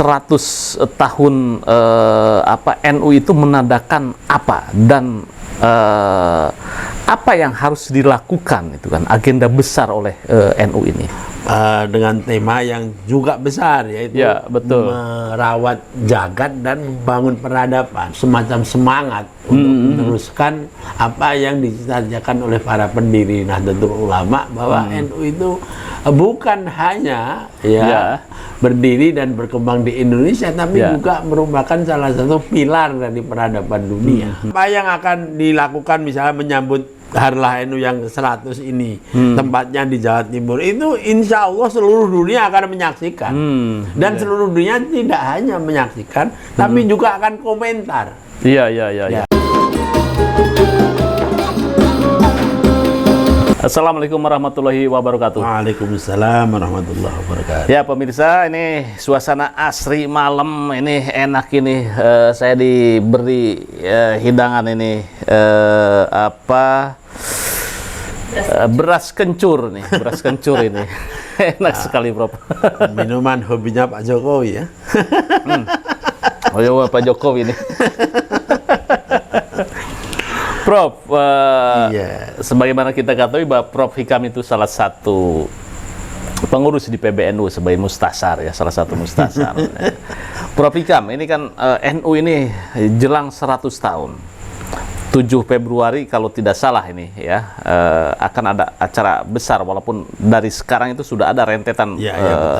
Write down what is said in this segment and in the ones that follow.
100 tahun NU itu menandakan apa dan apa yang harus dilakukan itu kan agenda besar oleh NU ini dengan tema yang juga besar, yaitu ya, betul. merawat jagat dan membangun peradaban, semacam semangat untuk meneruskan apa yang dicita-citakan oleh para pendiri Nahdlatul Ulama, bahwa NU itu bukan hanya berdiri dan berkembang di Indonesia, tapi juga merupakan salah satu pilar dari peradaban dunia. Apa yang akan dilakukan misalnya menyambut Harlah NU yang 100 ini, tempatnya di Jawa Timur, itu insya Allah seluruh dunia akan menyaksikan. Dan seluruh dunia tidak hanya menyaksikan, tapi juga akan komentar. Iya. Assalamualaikum warahmatullahi wabarakatuh. Waalaikumsalam warahmatullahi wabarakatuh. Ya pemirsa, ini suasana asri malam ini enak ini. Saya diberi hidangan ini beras kencur nih, beras kencur ini. Enak sekali, Prof. Minuman hobinya Pak Jokowi ya. Oh ya, Pak Jokowi ini. Prof, sebagaimana kita ketahui bahwa Prof Hikam itu salah satu pengurus di PBNU sebagai mustasar ya, salah satu mustasar. Prof Hikam, ini kan NU ini jelang 100 tahun. 7 Februari kalau tidak salah ini ya, akan ada acara besar, walaupun dari sekarang itu sudah ada rentetan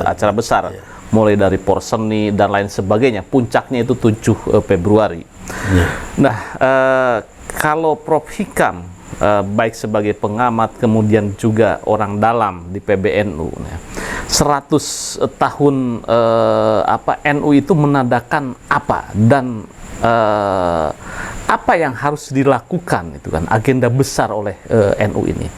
acara besar. Mulai dari porseni dan lain sebagainya, puncaknya itu 7 Februari. Nah, kalau Prof Hikam baik sebagai pengamat kemudian juga orang dalam di PBNU, 100 tahun NU itu menandakan apa dan apa yang harus dilakukan itu kan agenda besar oleh NU ini?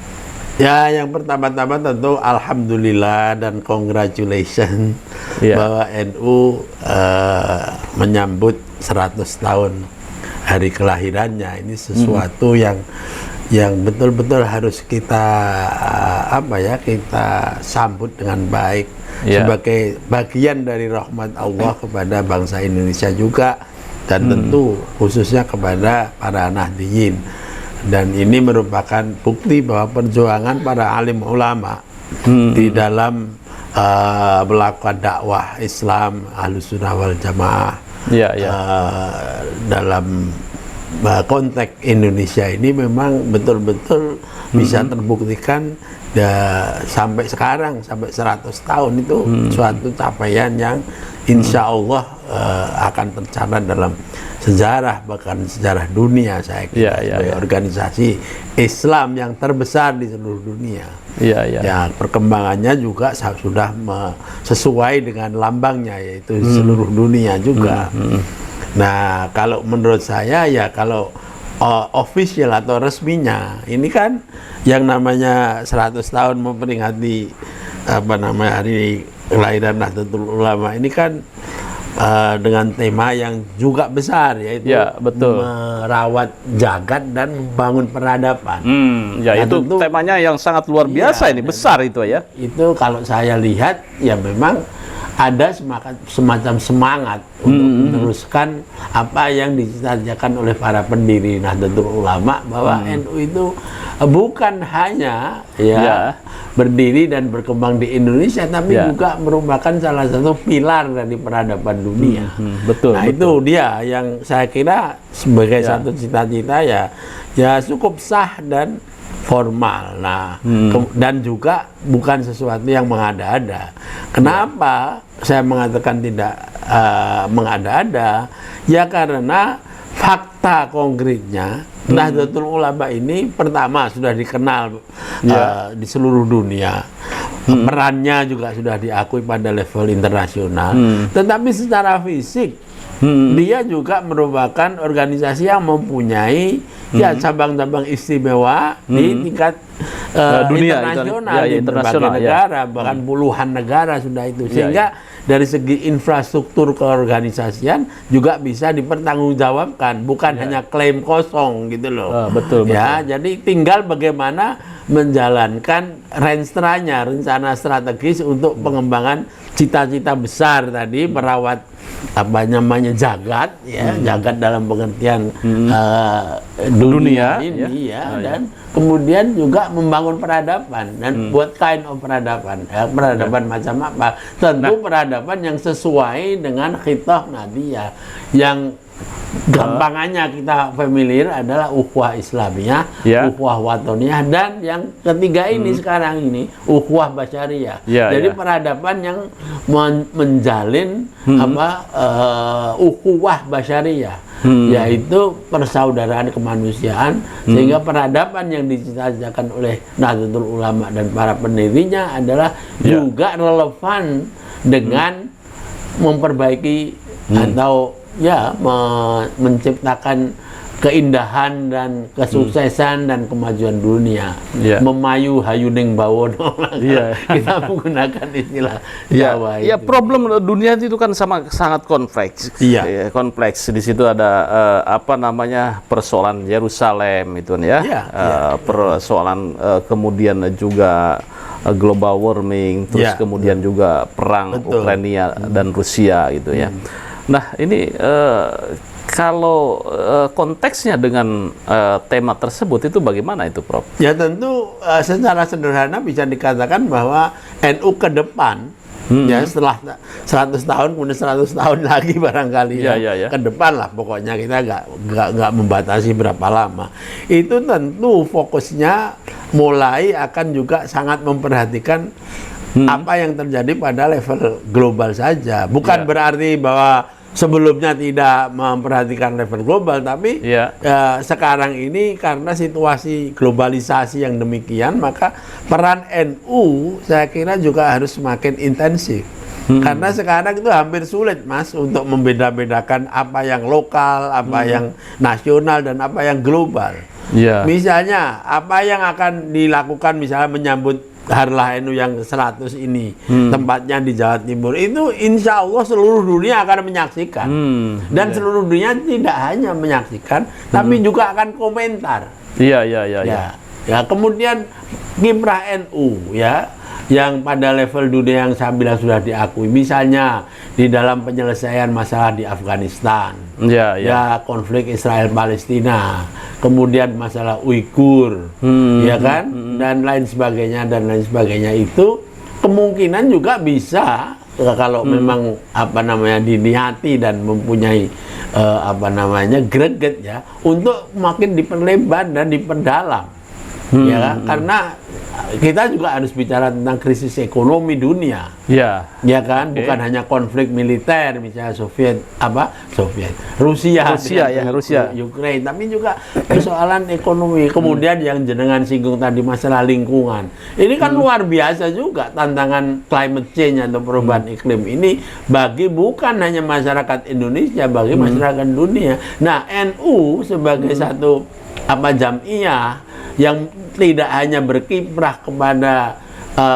Ya, yang pertama-tama tentu alhamdulillah dan congratulations bahwa NU menyambut 100 tahun hari kelahirannya. Ini sesuatu yang betul-betul harus kita kita sambut dengan baik sebagai bagian dari rahmat Allah kepada bangsa Indonesia juga, dan tentu khususnya kepada para Nahdliyin. Dan ini merupakan bukti bahwa perjuangan para alim ulama di dalam melakukan dakwah Islam Ahlus Sunnah wal Jamaah dalam konteks Indonesia ini memang betul-betul bisa terbuktikan sampai sekarang, sampai 100 tahun itu suatu capaian yang insya Allah akan tercatat dalam sejarah, bahkan sejarah dunia, saya kira, sebagai organisasi Islam yang terbesar di seluruh dunia. Ya, perkembangannya juga sudah sesuai dengan lambangnya, yaitu seluruh dunia juga. Nah, kalau menurut saya ya, kalau official atau resminya ini kan yang namanya 100 tahun memperingati hari kelahiran Nahdlatul Ulama ini kan dengan tema yang juga besar, yaitu merawat jagat dan membangun peradaban. Itu temanya yang sangat luar biasa, ini besar itu ya. Itu kalau saya lihat ya memang ada semacam semangat untuk meneruskan apa yang dicita-citakan oleh para pendiri Nahdlatul Ulama, bahwa NU itu bukan hanya berdiri dan berkembang di Indonesia, tapi juga merupakan salah satu pilar dari peradaban dunia. Nah, itu dia yang saya kira sebagai satu cita-cita ya cukup sah dan formal. Nah, dan juga bukan sesuatu yang mengada-ada. Kenapa saya mengatakan tidak mengada-ada? Ya karena fakta konkretnya Nahdlatul Ulama ini pertama sudah dikenal di seluruh dunia. Perannya juga sudah diakui pada level internasional. Tetapi secara fisik dia juga merupakan organisasi yang mempunyai cabang-cabang istimewa di tingkat dunia, internasional, di berbagai negara, bahkan puluhan negara sudah itu. Sehingga dari segi infrastruktur keorganisasian juga bisa dipertanggungjawabkan, bukan hanya klaim kosong gitu loh. Betul. Jadi tinggal bagaimana menjalankan rencana strategis untuk pengembangan cita-cita besar tadi, merawat apa namanya jagat ya, jagat dalam pengertian dunia ini ya, dan kemudian juga membangun peradaban dan buat kind of peradaban ya, peradaban macam apa, tentu peradaban yang sesuai dengan khitah Nabiyah yang gampangannya kita familiar adalah ukhuwah Islamiyah, ukhuwah watoniyah, dan yang ketiga ini sekarang ini ukhuwah basyariyah. Jadi peradaban yang menjalin ukhuwah basyariyah, yaitu persaudaraan kemanusiaan, sehingga peradaban yang dicita-citakan oleh Nahdlatul Ulama dan para pendirinya adalah juga relevan dengan memperbaiki atau menciptakan keindahan dan kesuksesan dan kemajuan dunia. Memayu hayuning bawono. Kita menggunakan istilah Jawa. Ya, problem dunia itu kan sangat kompleks. Kompleks. Di situ ada persoalan Yerusalem itu ya. Persoalan kemudian juga global warming, terus kemudian juga perang Ukraina dan Rusia gitu ya. Nah, ini kalau konteksnya dengan tema tersebut itu bagaimana itu, Prof? Ya tentu secara sederhana bisa dikatakan bahwa NU ke depan ya setelah 100 tahun kemudian 100 tahun lagi barangkali ke depan lah, pokoknya kita nggak membatasi berapa lama. Itu tentu fokusnya mulai akan juga sangat memperhatikan apa yang terjadi pada level global saja. Bukan berarti bahwa sebelumnya tidak memperhatikan level global, tapi sekarang ini karena situasi globalisasi yang demikian, maka peran NU saya kira juga harus semakin intensif. Karena sekarang itu hampir sulit, Mas, untuk membeda-bedakan apa yang lokal, apa yang nasional, dan apa yang global. Misalnya, apa yang akan dilakukan misalnya menyambut Harlah NU yang 100 ini, tempatnya di Jawa Timur, itu insya Allah seluruh dunia akan menyaksikan. Dan seluruh dunia tidak hanya menyaksikan, tapi juga akan komentar. Ya, kemudian kiprah NU yang pada level dunia yang saya bilang sudah diakui, misalnya di dalam penyelesaian masalah di Afghanistan, konflik Israel Palestina, kemudian masalah Uighur, dan lain sebagainya itu kemungkinan juga bisa kalau memang diniati dan mempunyai greget untuk makin diperlebar dan diperdalam. Karena kita juga harus bicara tentang krisis ekonomi dunia, bukan hanya konflik militer, misalnya Rusia, Ukraina, tapi juga persoalan ekonomi. Kemudian yang jenengan singgung tadi masalah lingkungan, ini kan luar biasa juga tantangan climate change atau perubahan iklim ini bagi bukan hanya masyarakat Indonesia, bagi masyarakat dunia. Nah, NU sebagai satu jam'iyah yang tidak hanya berkiprah kepada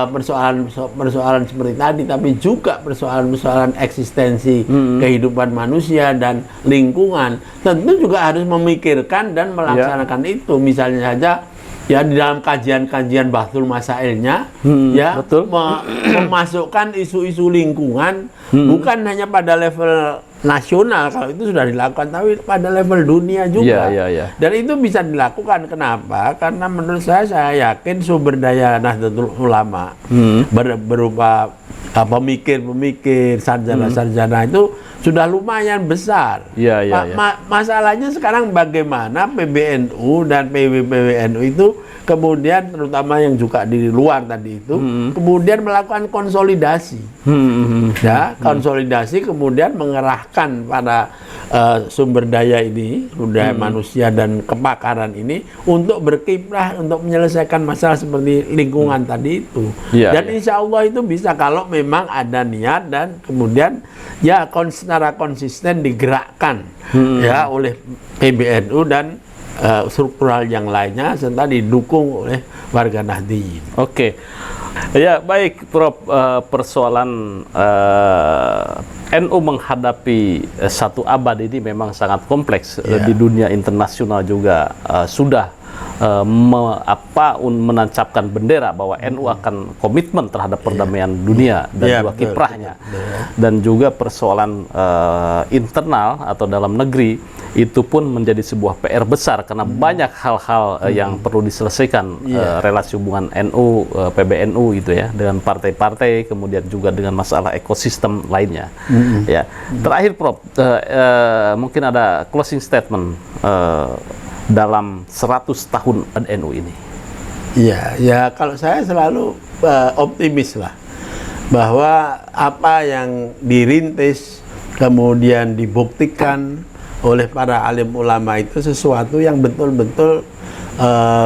persoalan seperti tadi, tapi juga persoalan eksistensi kehidupan manusia dan lingkungan, tentu juga harus memikirkan dan melaksanakan itu. Misalnya saja di dalam kajian-kajian Bahthul Masailnya memasukkan isu-isu lingkungan bukan hanya pada level nasional, kalau itu sudah dilakukan, tapi pada level dunia juga. Dan itu bisa dilakukan. Kenapa? Karena menurut saya yakin sumber daya Nahdlatul Ulama berupa pemikir-pemikir, sarjana-sarjana itu sudah lumayan besar. Masalahnya sekarang bagaimana PBNU dan PBNU itu kemudian, terutama yang juga di luar tadi itu, kemudian melakukan konsolidasi. Konsolidasi kemudian mengerahkan pada sumber daya ini, sumber daya manusia dan kepakaran ini untuk berkiprah untuk menyelesaikan masalah seperti lingkungan tadi itu. Dan insya Allah itu bisa kalau memang ada niat dan kemudian secara konsisten digerakkan oleh PBNU dan struktural yang lainnya, serta didukung oleh warga Nahdliyin. Oke. Ya, baik, Prof. Persoalan NU menghadapi satu abad ini memang sangat kompleks. Di dunia internasional juga sudah menancapkan bendera bahwa NU akan komitmen terhadap perdamaian dunia dan juga kiprahnya, dan juga persoalan internal atau dalam negeri itu pun menjadi sebuah PR besar karena banyak hal-hal yang perlu diselesaikan, relasi hubungan NU, PBNU itu ya dengan partai-partai, kemudian juga dengan masalah ekosistem lainnya. Ya, terakhir Prof, mungkin ada closing statement dalam 100 tahun NU ini. Iya, ya kalau saya selalu optimis lah bahwa apa yang dirintis kemudian dibuktikan oleh para alim ulama itu sesuatu yang betul-betul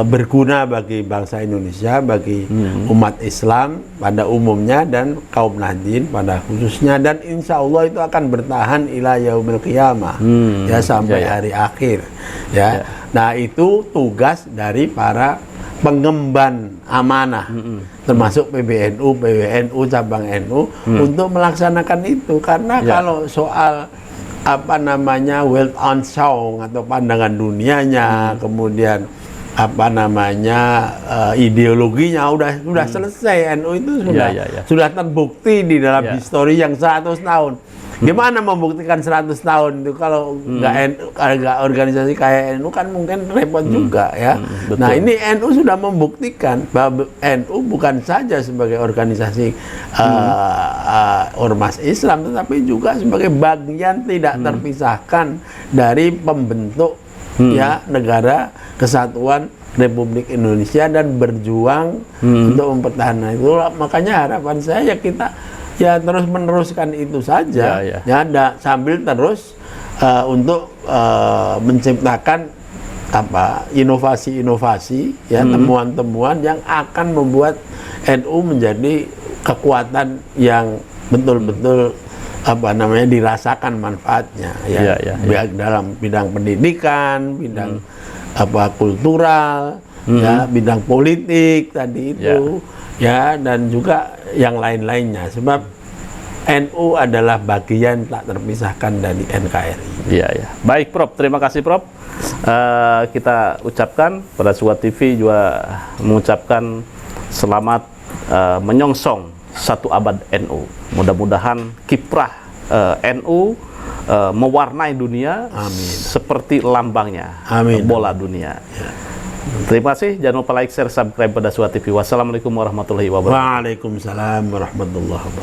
berguna bagi bangsa Indonesia, bagi umat Islam pada umumnya dan kaum Nahdien pada khususnya, dan insya Allah itu akan bertahan ila yaumil qiyamah, ya sampai hari akhir, ya. Nah itu tugas dari para pengemban amanah, termasuk PBNU, PWNU, cabang NU untuk melaksanakan itu, karena kalau soal apa namanya wealth on song atau pandangan dunianya, kemudian apa namanya ideologinya sudah selesai. NU itu sudah terbukti di dalam histori yang 100 tahun. Gimana membuktikan 100 tahun itu kalau nggak organisasi kayak NU kan mungkin repot juga ya. Nah ini NU sudah membuktikan bahwa NU bukan saja sebagai organisasi ormas Islam, tetapi juga sebagai bagian tidak terpisahkan dari pembentuk ya negara kesatuan Republik Indonesia dan berjuang untuk mempertahankan itu. Makanya harapan saya ya kita ya terus meneruskan itu saja, ya sambil terus untuk menciptakan apa inovasi-inovasi ya, temuan-temuan yang akan membuat NU menjadi kekuatan yang betul-betul apa namanya dirasakan manfaatnya ya, baik dalam bidang pendidikan, bidang apa kultural, ya bidang politik tadi itu, ya dan juga yang lain-lainnya, sebab NU adalah bagian tak terpisahkan dari NKRI. Iya. Baik Prof, terima kasih Prof. Kita ucapkan pada Suara TV juga mengucapkan selamat menyongsong 1 abad NU. Mudah-mudahan kiprah NU mewarnai dunia. Amin. Seperti lambangnya. Amin. Bola dunia. Terima kasih. Jangan lupa like, share, subscribe pada Suara TV. Wassalamualaikum warahmatullahi wabarakatuh. Waalaikumsalam warahmatullahi wabarakatuh.